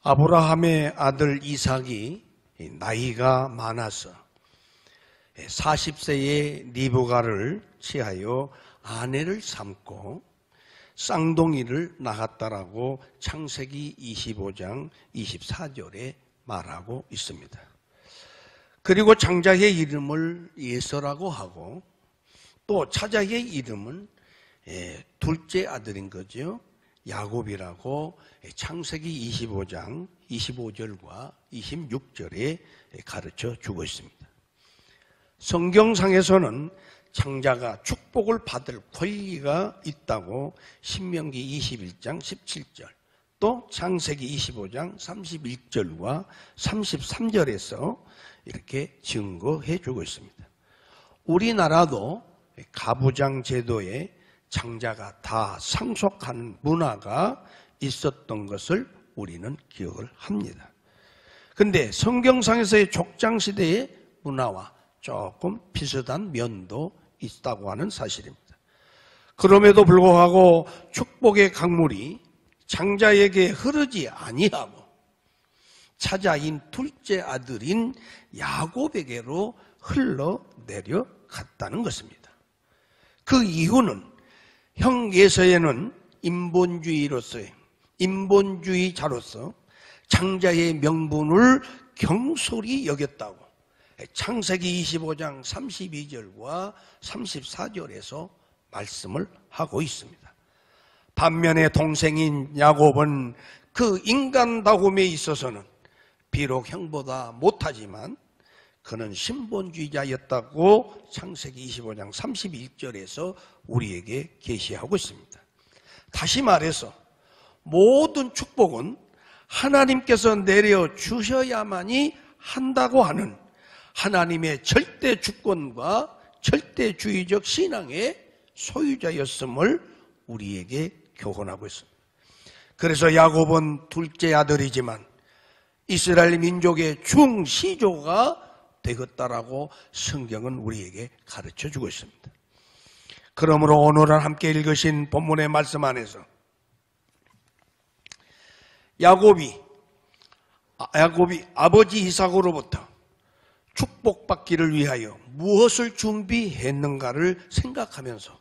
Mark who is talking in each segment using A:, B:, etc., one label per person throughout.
A: 아브라함의 아들 이삭이 나이가 많아서 40세에 리브가를 취하여 아내를 삼고 쌍둥이를 낳았다라고 창세기 25장 24절에 말하고 있습니다. 그리고 장자의 이름을 예서라고 하고 또 차자의 이름은 둘째 아들인 거죠. 야곱이라고 창세기 25장 25절과 26절에 가르쳐 주고 있습니다. 성경상에서는 장자가 축복을 받을 권리가 있다고 신명기 21장 17절 또 창세기 25장 31절과 33절에서 이렇게 증거해 주고 있습니다. 우리나라도 가부장 제도에 장자가 다 상속하는 문화가 있었던 것을 우리는 기억을 합니다. 그런데 성경상에서의 족장시대의 문화와 조금 비슷한 면도 있다고 하는 사실입니다. 그럼에도 불구하고 축복의 강물이 장자에게 흐르지 아니하고 차자인 둘째 아들인 야곱에게로 흘러내려갔다는 것입니다. 그 이유는 형 예서에는 인본주의자로서 장자의 명분을 경솔히 여겼다고 창세기 25장 32절과 34절에서 말씀을 하고 있습니다. 반면에 동생인 야곱은 그 인간다움에 있어서는 비록 형보다 못하지만 그는 신본주의자였다고 창세기 25장 31절에서 우리에게 계시하고 있습니다. 다시 말해서 모든 축복은 하나님께서 내려주셔야만이 한다고 하는 하나님의 절대 주권과 절대주의적 신앙의 소유자였음을 우리에게 교훈하고 있습니다. 그래서 야곱은 둘째 아들이지만 이스라엘 민족의 중시조가 되었다라고 성경은 우리에게 가르쳐주고 있습니다. 그러므로 오늘 함께 읽으신 본문의 말씀 안에서 야곱이 아버지 이삭으로부터 축복받기를 위하여 무엇을 준비했는가를 생각하면서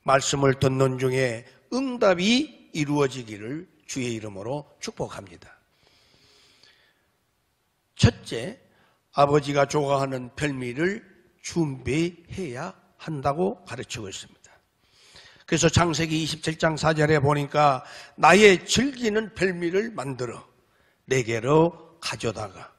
A: 말씀을 듣는 중에 응답이 이루어지기를 주의 이름으로 축복합니다. 첫째, 아버지가 좋아하는 별미를 준비해야 한다고 가르치고 있습니다. 그래서 창세기 27장 4절에 보니까 나의 즐기는 별미를 만들어 내게로 가져다가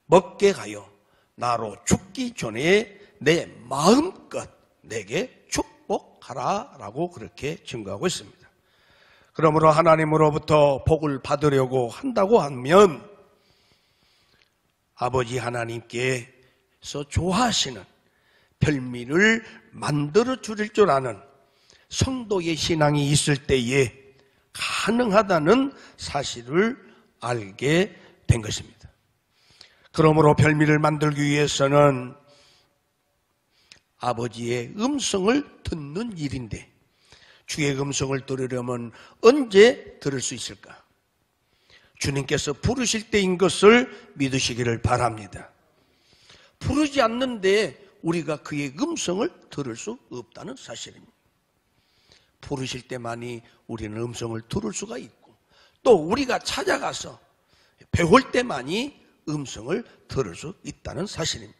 A: 먹게 가요. 나로 죽기 전에 내 마음껏 내게 축복하라 라고 그렇게 증거하고 있습니다. 그러므로 하나님으로부터 복을 받으려고 한다고 하면 아버지 하나님께서 좋아하시는 별미를 만들어 주릴 줄 아는 성도의 신앙이 있을 때에 가능하다는 사실을 알게 된 것입니다. 그러므로 별미를 만들기 위해서는 아버지의 음성을 듣는 일인데 주의 음성을 들으려면 언제 들을 수 있을까? 주님께서 부르실 때인 것을 믿으시기를 바랍니다. 부르지 않는데 우리가 그의 음성을 들을 수 없다는 사실입니다. 부르실 때만이 우리는 음성을 들을 수가 있고 또 우리가 찾아가서 배울 때만이 음성을 들을 수 있다는 사실입니다.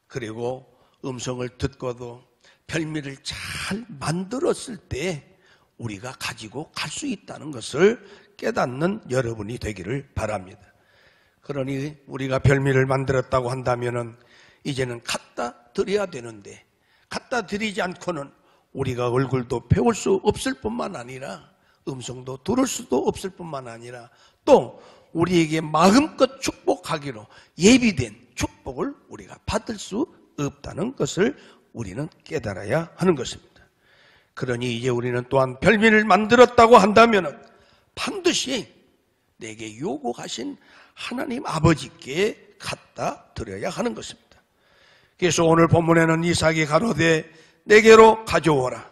A: 그리고 음성을 듣고도 별미를 잘 만들었을 때 우리가 가지고 갈 수 있다는 것을 깨닫는 여러분이 되기를 바랍니다. 그러니 우리가 별미를 만들었다고 한다면 이제는 갖다 드려야 되는데 갖다 드리지 않고는 우리가 얼굴도 배울 수 없을 뿐만 아니라 음성도 들을 수도 없을 뿐만 아니라 또 우리에게 마음껏 축복하기로 예비된 축복을 우리가 받을 수 없다는 것을 우리는 깨달아야 하는 것입니다. 그러니 이제 우리는 또한 별미를 만들었다고 한다면 반드시 내게 요구하신 하나님 아버지께 갖다 드려야 하는 것입니다. 그래서 오늘 본문에는 이삭이 가로되 내게로 가져오라.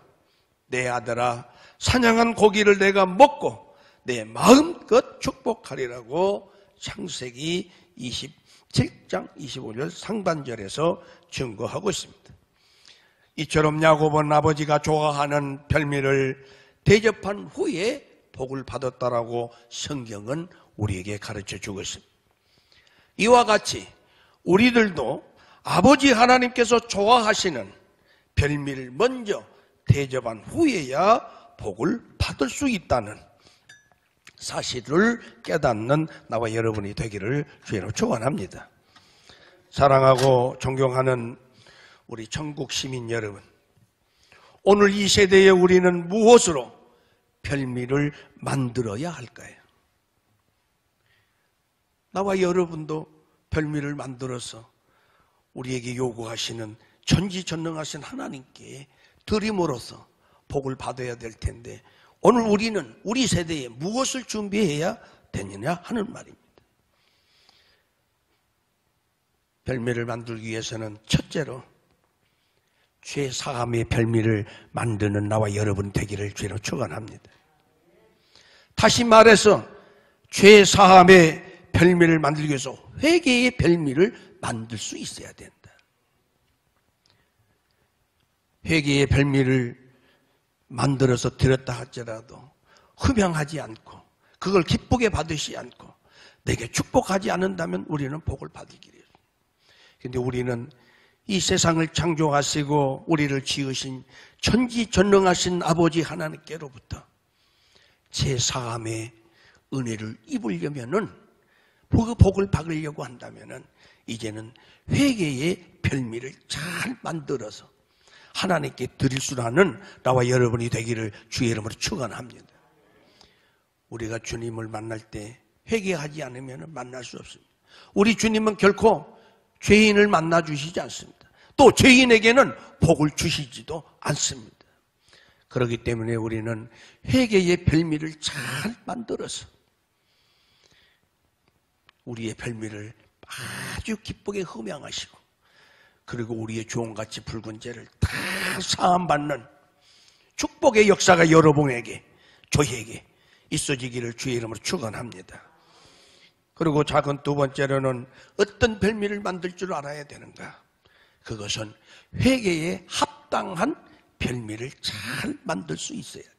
A: 내 아들아, 사냥한 고기를 내가 먹고 내 마음껏 축복하리라고 창세기 27장 25절 상반절에서 증거하고 있습니다. 이처럼 야곱은 아버지가 좋아하는 별미를 대접한 후에 복을 받았다라고 성경은 우리에게 가르쳐 주고 있습니다. 이와 같이 우리들도 아버지 하나님께서 좋아하시는 별미를 먼저 대접한 후에야 복을 받을 수 있다는 사실을 깨닫는 나와 여러분이 되기를 주의로 축원합니다. 사랑하고 존경하는 우리 천국 시민 여러분, 오늘 이 세대에 우리는 무엇으로 별미를 만들어야 할까요? 나와 여러분도 별미를 만들어서 우리에게 요구하시는 전지전능하신 하나님께 드림으로써 복을 받아야 될 텐데, 오늘 우리는 우리 세대에 무엇을 준비해야 되느냐 하는 말입니다. 별미를 만들기 위해서는 첫째로 죄 사함의 별미를 만드는 나와 여러분 되기를 주로 축원합니다. 다시 말해서 죄 사함의 별미를 만들기 위해서 회개의 별미를 만들 수 있어야 된다. 회개의 별미를 만들어서 드렸다 할지라도 흠양하지 않고 그걸 기쁘게 받으시 않고 내게 축복하지 않는다면 우리는 복을 받을 길이에요. 그런데 우리는 이 세상을 창조하시고 우리를 지으신 전지전능하신 아버지 하나님께로부터 제사함의 은혜를 입으려면은, 그 복을 받으려고 한다면은 이제는 회개의 별미를 잘 만들어서 하나님께 드릴 수 있는 나와 여러분이 되기를 주의 이름으로 축원합니다. 우리가 주님을 만날 때 회개하지 않으면 만날 수 없습니다. 우리 주님은 결코 죄인을 만나 주시지 않습니다. 또 죄인에게는 복을 주시지도 않습니다. 그렇기 때문에 우리는 회개의 별미를 잘 만들어서 우리의 별미를 아주 기쁘게 흠양하시고, 그리고 우리의 주홍같이 붉은 죄를 다 사함받는 축복의 역사가 여러분에게, 저에게 있어지기를 주의 이름으로 축원합니다. 그리고 작은 두 번째로는 어떤 별미를 만들 줄 알아야 되는가? 그것은 회개에 합당한 별미를 잘 만들 수 있어야 된다.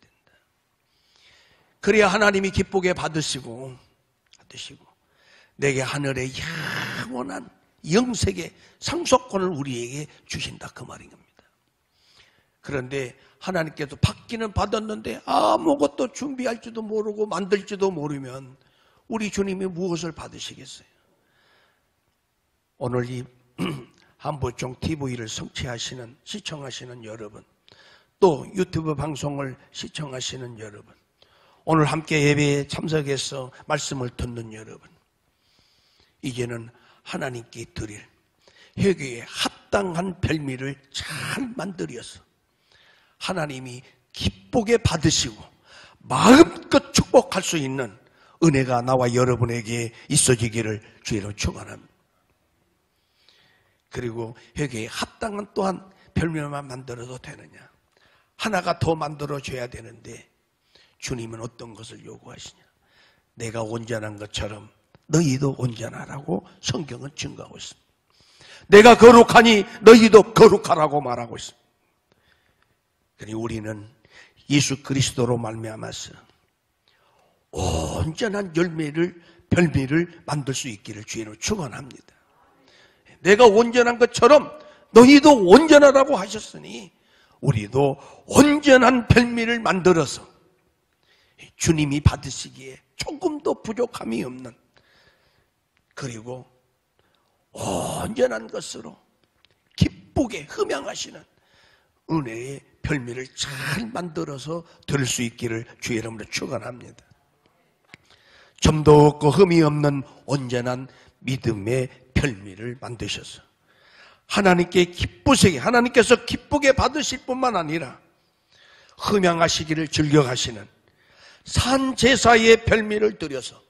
A: 그래야 하나님이 기쁘게 받으시고 내게 하늘의 영원한 영생의 상속권을 우리에게 주신다, 그 말인 겁니다. 그런데 하나님께서 받기는 받았는데 아무것도 준비할지도 모르고 만들지도 모르면 우리 주님이 무엇을 받으시겠어요? 오늘 이 한보총 TV를 시청하시는 여러분, 또 유튜브 방송을 시청하시는 여러분, 오늘 함께 예배에 참석해서 말씀을 듣는 여러분, 이제는 하나님께 드릴 회개에 합당한 별미를 잘 만들어서 하나님이 기쁘게 받으시고 마음껏 축복할 수 있는 은혜가 나와 여러분에게 있어지기를 주의로 축원합니다. 그리고 회개에 합당한 또한 별명만 만들어도 되느냐? 하나가 더 만들어줘야 되는데 주님은 어떤 것을 요구하시냐? 내가 온전한 것처럼 너희도 온전하라고 성경은 증거하고 있습니다. 내가 거룩하니 너희도 거룩하라고 말하고 있습니다. 그리고 우리는 예수 그리스도로 말미암아서 온전한 별미를 만들 수 있기를 주의로 축원합니다. 내가 온전한 것처럼 너희도 온전하라고 하셨으니 우리도 온전한 별미를 만들어서 주님이 받으시기에 조금도 부족함이 없는, 그리고 온전한 것으로 기쁘게 흠양하시는 은혜의 별미를 잘 만들어서 들을 수 있기를 주의 이름으로 축원합니다. 점도 없고 흠이 없는 온전한 믿음의 별미를 만드셔서 하나님께서 기쁘게 받으실 뿐만 아니라 흠양하시기를 즐겨하시는 산제사의 별미를 드려서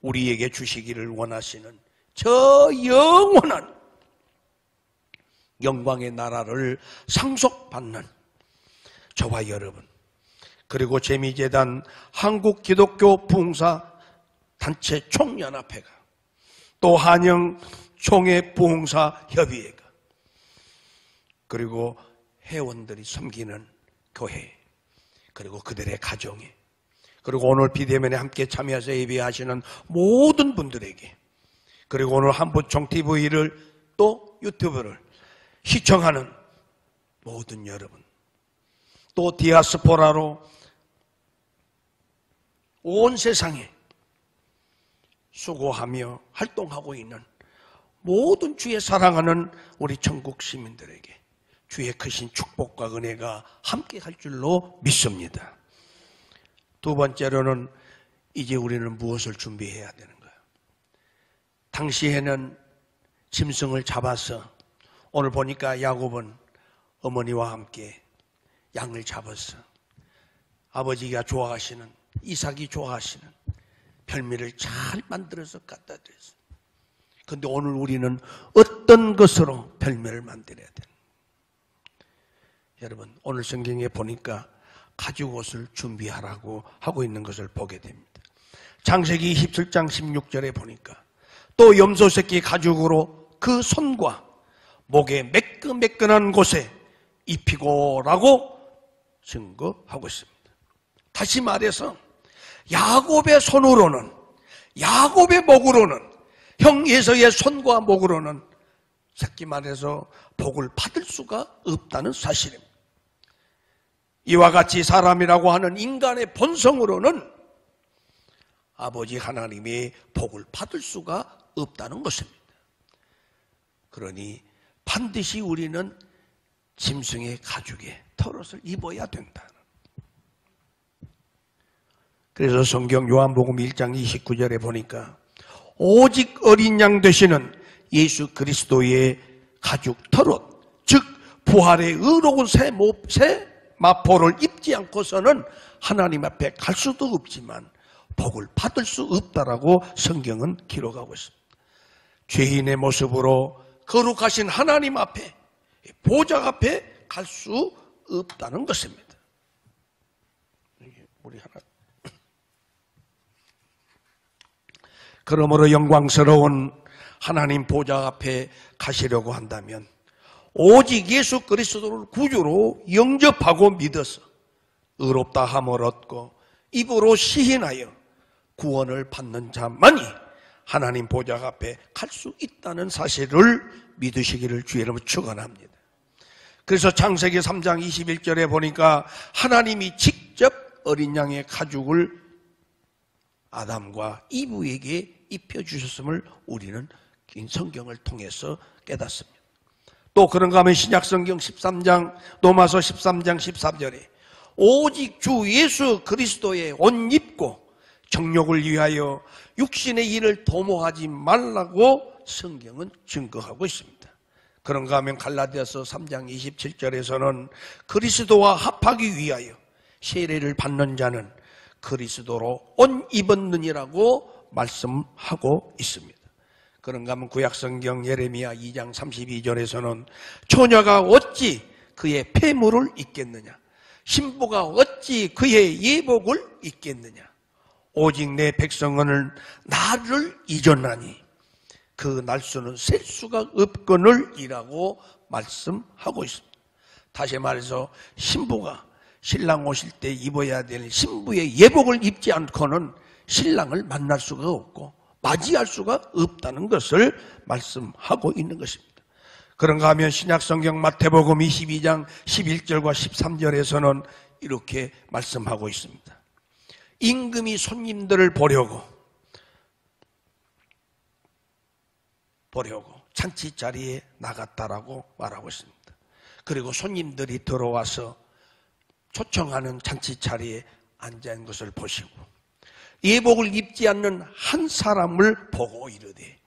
A: 우리에게 주시기를 원하시는 저 영원한 영광의 나라를 상속받는 저와 여러분, 그리고 재미재단, 한국기독교 부흥사 단체 총연합회가, 또 한영 총회 부흥사 협의회가, 그리고 회원들이 섬기는 교회, 그리고 그들의 가정에, 그리고 오늘 비대면에 함께 참여해서 예배하시는 모든 분들에게, 그리고 오늘 한부총 TV를 또 유튜브를 시청하는 모든 여러분, 또 디아스포라로 온 세상에 수고하며 활동하고 있는 모든 주의 사랑하는 우리 천국 시민들에게 주의 크신 축복과 은혜가 함께 할 줄로 믿습니다. 두 번째로는 이제 우리는 무엇을 준비해야 되는 거예요? 당시에는 짐승을 잡아서, 오늘 보니까 야곱은 어머니와 함께 양을 잡아서 아버지가 좋아하시는, 이삭이 좋아하시는 별미를 잘 만들어서 갖다 드렸어요. 그런데 오늘 우리는 어떤 것으로 별미를 만들어야 되는? 여러분, 오늘 성경에 보니까 가죽옷을 준비하라고 하고 있는 것을 보게 됩니다. 창세기 27장 16절에 보니까 또 염소 새끼 가죽으로 그 손과 목에 매끈매끈한 곳에 입히고라고 증거하고 있습니다. 다시 말해서 야곱의 손으로는, 야곱의 목으로는, 형 에서의 손과 목으로는 새끼 말해서 복을 받을 수가 없다는 사실입니다. 이와 같이 사람이라고 하는 인간의 본성으로는 아버지 하나님의 복을 받을 수가 없다는 것입니다. 그러니 반드시 우리는 짐승의 가죽에 털옷을 입어야 된다. 그래서 성경 요한복음 1장 29절에 보니까 오직 어린 양 되시는 예수 그리스도의 가죽 털옷, 즉 부활의 의로운 새 마포를 입지 않고서는 하나님 앞에 갈 수도 없지만 복을 받을 수 없다라고 성경은 기록하고 있습니다. 죄인의 모습으로 거룩하신 하나님 앞에, 보좌 앞에 갈 수 없다는 것입니다. 우리 하나. 그러므로 영광스러운 하나님 보좌 앞에 가시려고 한다면 오직 예수 그리스도를 구주로 영접하고 믿어서 의롭다 함을 얻고 입으로 시인하여 구원을 받는 자만이 하나님 보좌 앞에 갈 수 있다는 사실을 믿으시기를 주의 이름으로 축원합니다. 그래서 창세기 3장 21절에 보니까 하나님이 직접 어린 양의 가죽을 아담과 이브에게 입혀주셨음을 우리는 긴 성경을 통해서 깨닫습니다. 또 그런가 하면 신약성경 13장, 로마서 13장 14절에 오직 주 예수 그리스도의 옷 입고 정욕을 위하여 육신의 일을 도모하지 말라고 성경은 증거하고 있습니다. 그런가 하면 갈라디아서 3장 27절에서는 그리스도와 합하기 위하여 세례를 받는 자는 그리스도로 옷 입었느니라고 말씀하고 있습니다. 그런가 하면 구약성경 예레미야 2장 32절에서는 처녀가 어찌 그의 폐물을 입겠느냐, 신부가 어찌 그의 예복을 입겠느냐, 오직 내 백성은 나를 잊었나니 그 날수는 셀 수가 없거늘 이라고 말씀하고 있습니다. 다시 말해서 신부가 신랑 오실 때 입어야 될 신부의 예복을 입지 않고는 신랑을 만날 수가 없고 맞이할 수가 없다는 것을 말씀하고 있는 것입니다. 그런가 하면 신약성경 마태복음 22장 11절과 13절에서는 이렇게 말씀하고 있습니다. 임금이 손님들을 보려고 잔치 자리에 나갔다라고 말하고 있습니다. 그리고 손님들이 들어와서 초청하는 잔치 자리에 앉아 있는 것을 보시고 예복을 입지 않는 한 사람을 보고 이르되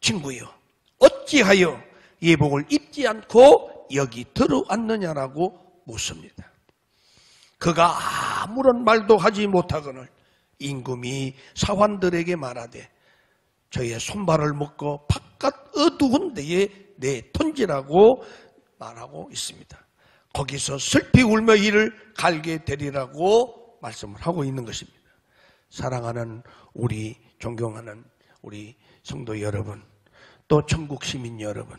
A: 친구여 어찌하여 예복을 입지 않고 여기 들어왔느냐라고 묻습니다. 그가 아무런 말도 하지 못하거늘 임금이 사환들에게 말하되 저의 손발을 묶어 바깥 어두운 데에 내던지라고 말하고 있습니다. 거기서 슬피 울며 이를 갈게 되리라고 말씀을 하고 있는 것입니다. 사랑하는 우리 존경하는 우리 성도 여러분, 또 천국 시민 여러분,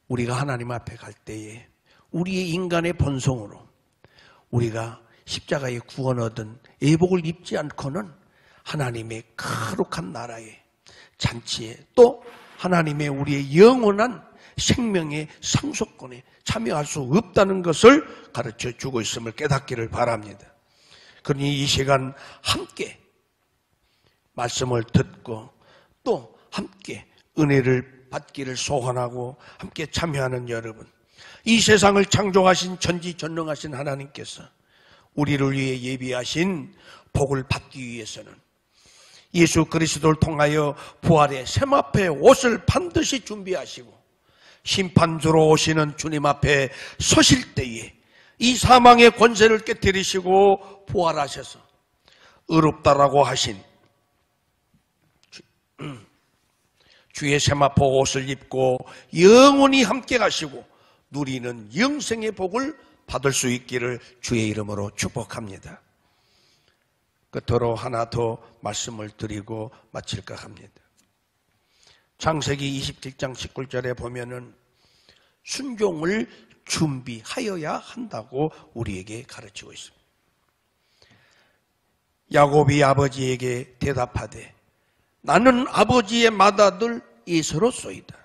A: 우리가 하나님 앞에 갈 때에 우리의 인간의 본성으로 우리가 십자가의 구원 얻은 예복을 입지 않고는 하나님의 거룩한 나라의 잔치에 또 하나님의 우리의 영원한 생명의 상속권에 참여할 수 없다는 것을 가르쳐 주고 있음을 깨닫기를 바랍니다. 그러니 이 시간 함께 말씀을 듣고 또 함께 은혜를 받기를 소원하고 함께 참여하는 여러분, 이 세상을 창조하신 전지전능하신 하나님께서 우리를 위해 예비하신 복을 받기 위해서는 예수 그리스도를 통하여 부활의 세마포의 옷을 반드시 준비하시고 심판주로 오시는 주님 앞에 서실 때에 이 사망의 권세를 깨뜨리시고 부활하셔서 의롭다라고 하신 주의 세마포 옷을 입고 영원히 함께 가시고 누리는 영생의 복을 받을 수 있기를 주의 이름으로 축복합니다. 끝으로 하나 더 말씀을 드리고 마칠까 합니다. 창세기 27장 19절에 보면은 순종을 준비하여야 한다고 우리에게 가르치고 있습니다. 야곱이 아버지에게 대답하되 나는 아버지의 맏아들 에서로소이다.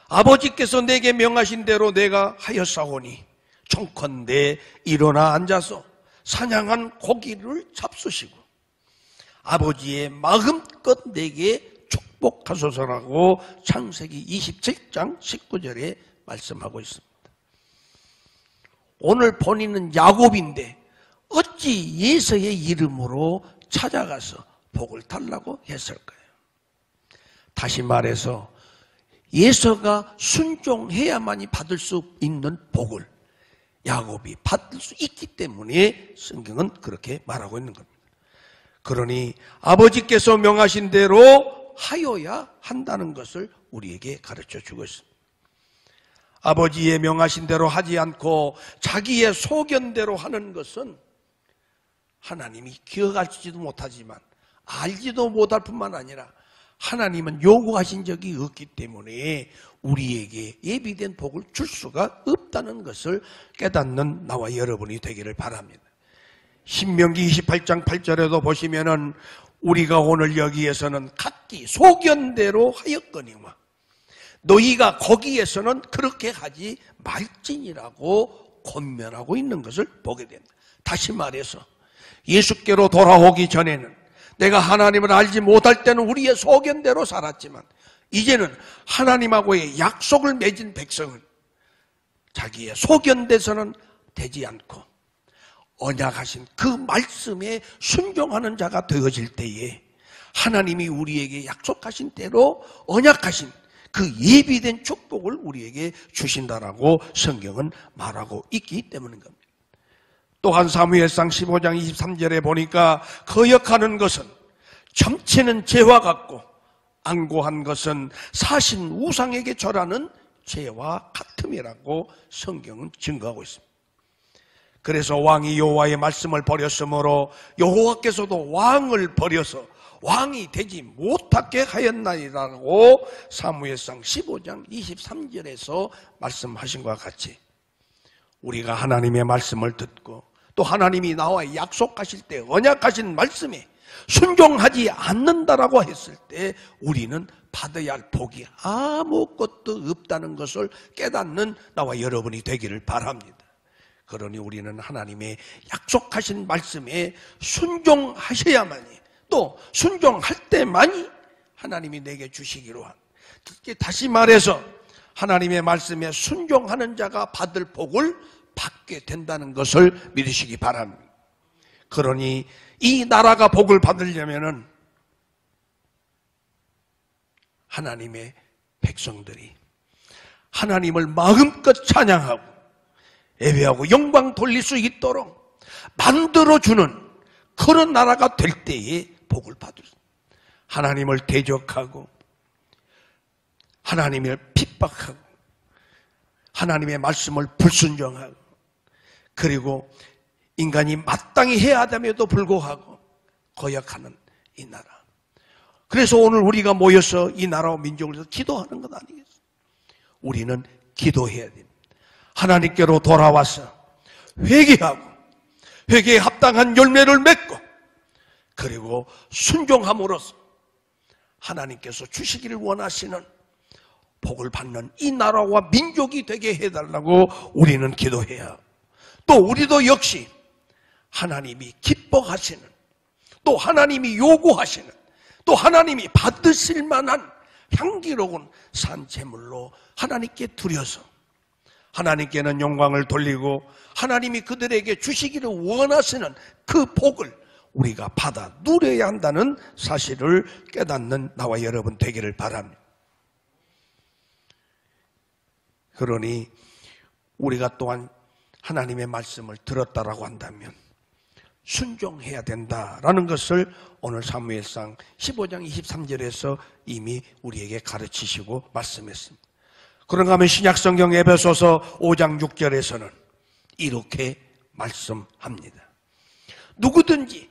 A: 아버지께서 내게 명하신 대로 내가 하였사오니 청컨대 일어나 앉아서 사냥한 고기를 잡수시고 아버지의 마음껏 내게 축복하소서라고 창세기 27장 19절에 말씀하고 있습니다. 오늘 본인은 야곱인데 어찌 예서의 이름으로 찾아가서 복을 달라고 했을까요? 다시 말해서 예서가 순종해야만이 받을 수 있는 복을 야곱이 받을 수 있기 때문에 성경은 그렇게 말하고 있는 겁니다. 그러니 아버지께서 명하신 대로 하여야 한다는 것을 우리에게 가르쳐 주고 있습니다. 아버지의 명하신 대로 하지 않고 자기의 소견대로 하는 것은 하나님이 기억할지도 못하지만 알지도 못할 뿐만 아니라 하나님은 요구하신 적이 없기 때문에 우리에게 예비된 복을 줄 수가 없다는 것을 깨닫는 나와 여러분이 되기를 바랍니다. 신명기 28장 8절에도 보시면은 우리가 오늘 여기에서는 각기 소견대로 하였거니와 너희가 거기에서는 그렇게 하지 말지니라고 권면하고 있는 것을 보게 됩니다. 다시 말해서 예수께로 돌아오기 전에는 내가 하나님을 알지 못할 때는 우리의 소견대로 살았지만 이제는 하나님하고의 약속을 맺은 백성은 자기의 소견대서는 되지 않고 언약하신 그 말씀에 순종하는 자가 되어질 때에 하나님이 우리에게 약속하신 대로 언약하신 그 예비된 축복을 우리에게 주신다라고 성경은 말하고 있기 때문인 겁니다. 또한 사무엘상 15장 23절에 보니까 거역하는 것은 점치는 죄와 같고 안고한 것은 사신 우상에게 절하는 죄와 같음이라고 성경은 증거하고 있습니다. 그래서 왕이 여호와의 말씀을 버렸으므로 여호와께서도 왕을 버려서 왕이 되지 못하게 하였나이라고 사무엘상 15장 23절에서 말씀하신 것과 같이 우리가 하나님의 말씀을 듣고 또 하나님이 나와 약속하실 때 언약하신 말씀에 순종하지 않는다라고 했을 때 우리는 받아야 할 복이 아무것도 없다는 것을 깨닫는 나와 여러분이 되기를 바랍니다. 그러니 우리는 하나님의 약속하신 말씀에 순종하셔야만이 또 순종할 때만이 하나님이 내게 주시기로 한, 다시 말해서 하나님의 말씀에 순종하는 자가 받을 복을 받게 된다는 것을 믿으시기 바랍니다. 그러니 이 나라가 복을 받으려면은 하나님의 백성들이 하나님을 마음껏 찬양하고 예배하고 영광 돌릴 수 있도록 만들어주는 그런 나라가 될 때에 복을 받을 수, 하나님을 대적하고 하나님을 핍박하고 하나님의 말씀을 불순종하고, 그리고 인간이 마땅히 해야 하dam에도 불구하고 거역하는 이 나라. 그래서 오늘 우리가 모여서 이 나라와 민족을 위해서 기도하는 것 아니겠어요? 우리는 기도해야 됩니다. 하나님께로 돌아와서 회개하고, 회개에 합당한 열매를 맺고, 그리고 순종함으로써 하나님께서 주시기를 원하시는 복을 받는 이 나라와 민족이 되게 해달라고 우리는 기도해야, 또 우리도 역시 하나님이 기뻐하시는, 또 하나님이 요구하시는, 또 하나님이 받으실 만한 향기로운 산제물로 하나님께 드려서 하나님께는 영광을 돌리고 하나님이 그들에게 주시기를 원하시는 그 복을 우리가 받아 누려야 한다는 사실을 깨닫는 나와 여러분 되기를 바랍니다. 그러니 우리가 또한 하나님의 말씀을 들었다라고 한다면 순종해야 된다라는 것을 오늘 사무엘상 15장 23절에서 이미 우리에게 가르치시고 말씀했습니다. 그런가 하면 신약성경 에베소서 5장 6절에서는 이렇게 말씀합니다. 누구든지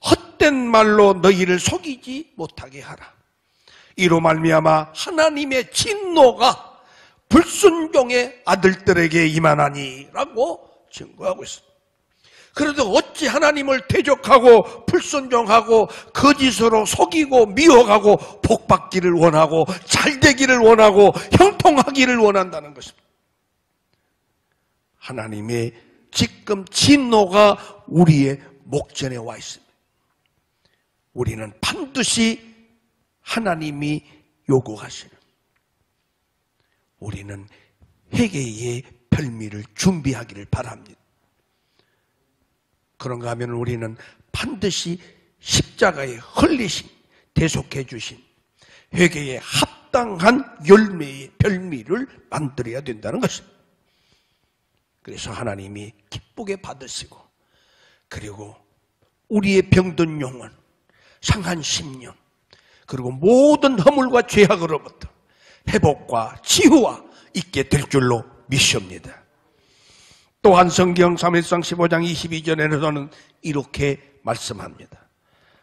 A: 헛된 말로 너희를 속이지 못하게 하라. 이로 말미암아 하나님의 진노가 불순종의 아들들에게 임하나니 라고 증거하고 있습니다. 그래도 어찌 하나님을 대적하고 불순종하고 거짓으로 속이고 미워하고 복받기를 원하고 잘되기를 원하고 형통하기를 원한다는 것입니다. 하나님의 지금 진노가 우리의 목전에 와 있습니다. 우리는 반드시 하나님이 요구하시는, 우리는 회개의 별미를 준비하기를 바랍니다. 그런가 하면 우리는 반드시 십자가에 흘리신, 대속해 주신 회개에 합당한 열매의 별미를 만들어야 된다는 것입니다. 그래서 하나님이 기쁘게 받으시고, 그리고 우리의 병든 영혼, 상한 심령, 그리고 모든 허물과 죄악으로부터 회복과 치유와 있게 될 줄로 믿습니다. 또한 성경 사무엘상 15장 22절에서는 이렇게 말씀합니다.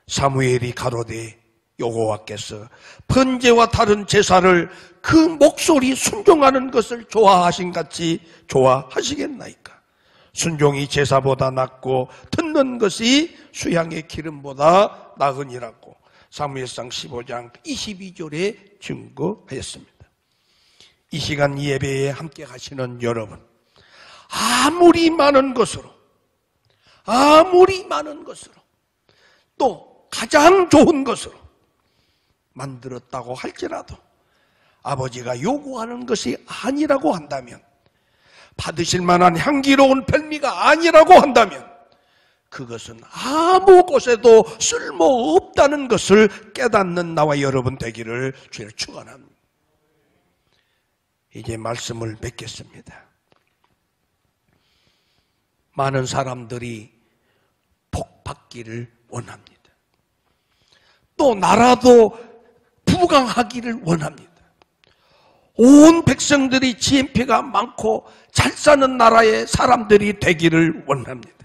A: 사무엘이 가로되 여호와께서 번제와 다른 제사를 그 목소리 순종하는 것을 좋아하신 같이 좋아하시겠나이까? 순종이 제사보다 낫고 듣는 것이 수양의 기름보다 나으니라고 사무엘상 15장 22절에 증거하였습니다. 이 시간 이 예배에 함께 하시는 여러분, 아무리 많은 것으로 또 가장 좋은 것으로 만들었다고 할지라도 아버지가 요구하는 것이 아니라고 한다면, 받으실 만한 향기로운 별미가 아니라고 한다면 그것은 아무 곳에도 쓸모없다는 것을 깨닫는 나와 여러분 되기를 주를 축원합니다. 이제 말씀을 맺겠습니다. 많은 사람들이 복 받기를 원합니다. 또 나라도 부강하기를 원합니다. 온 백성들이 GNP가 많고 잘 사는 나라의 사람들이 되기를 원합니다.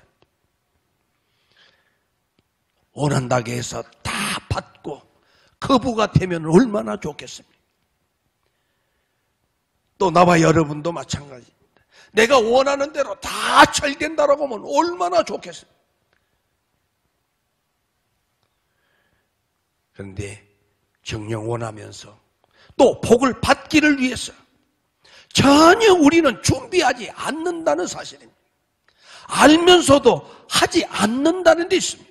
A: 원한다고 해서 다 받고 거부가 되면 얼마나 좋겠습니까? 또 나와 여러분도 마찬가지입니다. 내가 원하는 대로 다 잘 된다라고 하면 얼마나 좋겠습니까? 그런데 정녕 원하면서 또 복을 받기를 위해서 전혀 우리는 준비하지 않는다는 사실입니다. 알면서도 하지 않는다는 데 있습니다.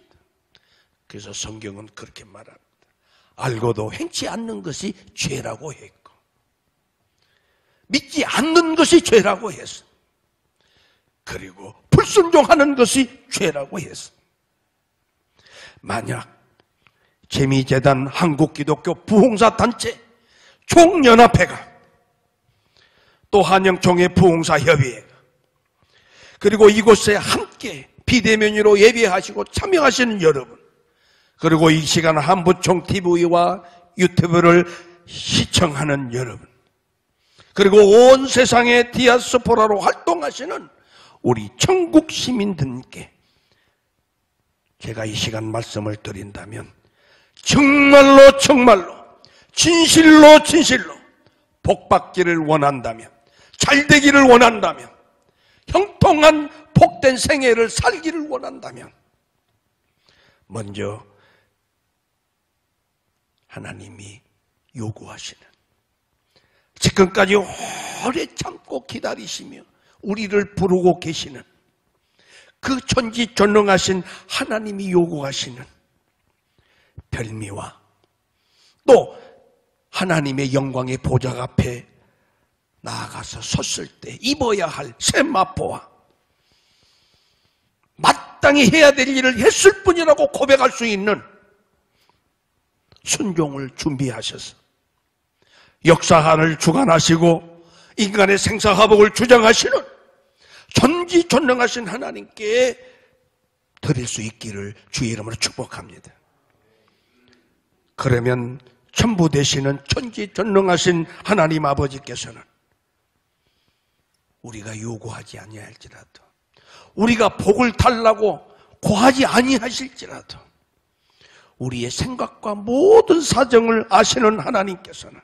A: 그래서 성경은 그렇게 말합니다. 알고도 행치 않는 것이 죄라고 했고, 믿지 않는 것이 죄라고 했어. 그리고 불순종하는 것이 죄라고 했어. 만약 재미재단 한국기독교 부흥사단체 총연합회가, 또 한영총회 부흥사협의회가, 그리고 이곳에 함께 비대면으로 예배하시고 참여하시는 여러분, 그리고 이 시간 한부총 TV와 유튜브를 시청하는 여러분, 그리고 온 세상의 디아스포라로 활동하시는 우리 천국 시민들께 제가 이 시간 말씀을 드린다면 정말로 정말로 진실로 진실로 복받기를 원한다면, 잘 되기를 원한다면, 형통한 복된 생애를 살기를 원한다면 먼저 하나님이 요구하시는, 지금까지 오래 참고 기다리시며 우리를 부르고 계시는 그 전지전능하신 하나님이 요구하시는 별미와 또 하나님의 영광의 보좌 앞에 나아가서 섰을 때 입어야 할 세마포와 마땅히 해야 될 일을 했을 뿐이라고 고백할 수 있는 순종을 준비하셔서 역사를 주관하시고 인간의 생사화복을 주장하시는 전지전능하신 하나님께 드릴 수 있기를 주의 이름으로 축복합니다. 그러면 전부 되시는 전지전능하신 하나님 아버지께서는 우리가 요구하지 아니할지라도, 우리가 복을 달라고 고하지 아니하실지라도 우리의 생각과 모든 사정을 아시는 하나님께서는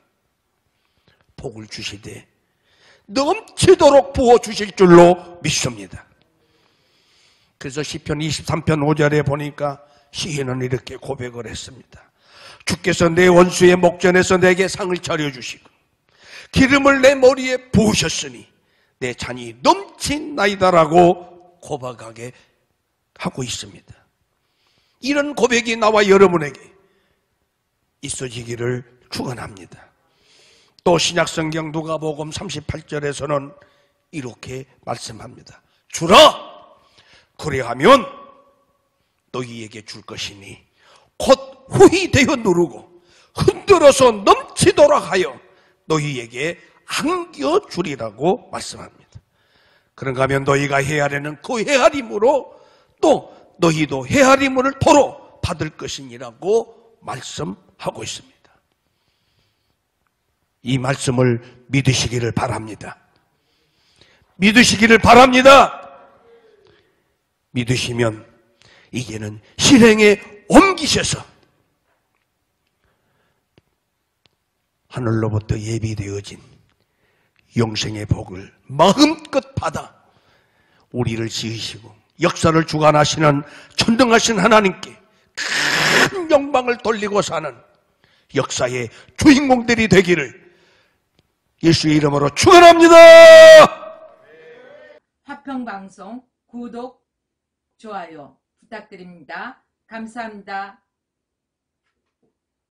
A: 복을 주시되 넘치도록 부어주실 줄로 믿습니다. 그래서 시편 23편 5절에 보니까 시인은 이렇게 고백을 했습니다. 주께서 내 원수의 목전에서 내게 상을 차려주시고 기름을 내 머리에 부으셨으니 내 잔이 넘친나이다라고 고백하게 하고 있습니다. 이런 고백이 나와 여러분에게 있어지기를 축원합니다. 또 신약성경 누가복음 38절에서는 이렇게 말씀합니다. 주라! 그리하면 너희에게 줄 것이니 곧 후히 되어 누르고 흔들어서 넘치도록 하여 너희에게 안겨주리라고 말씀합니다. 그런가 하면 너희가 헤아리는 그 헤아림으로 또 너희도 헤아림을 도로 받을 것이니라고 말씀하고 있습니다. 이 말씀을 믿으시기를 바랍니다. 믿으시기를 바랍니다. 믿으시면 이제는 실행에 옮기셔서 하늘로부터 예비되어진 영생의 복을 마음껏 받아 우리를 지으시고 역사를 주관하시는 전능하신 하나님께 큰 영광을 돌리고 사는 역사의 주인공들이 되기를 예수의 이름으로 축원합니다.
B: 화평방송 구독, 좋아요 부탁드립니다. 감사합니다.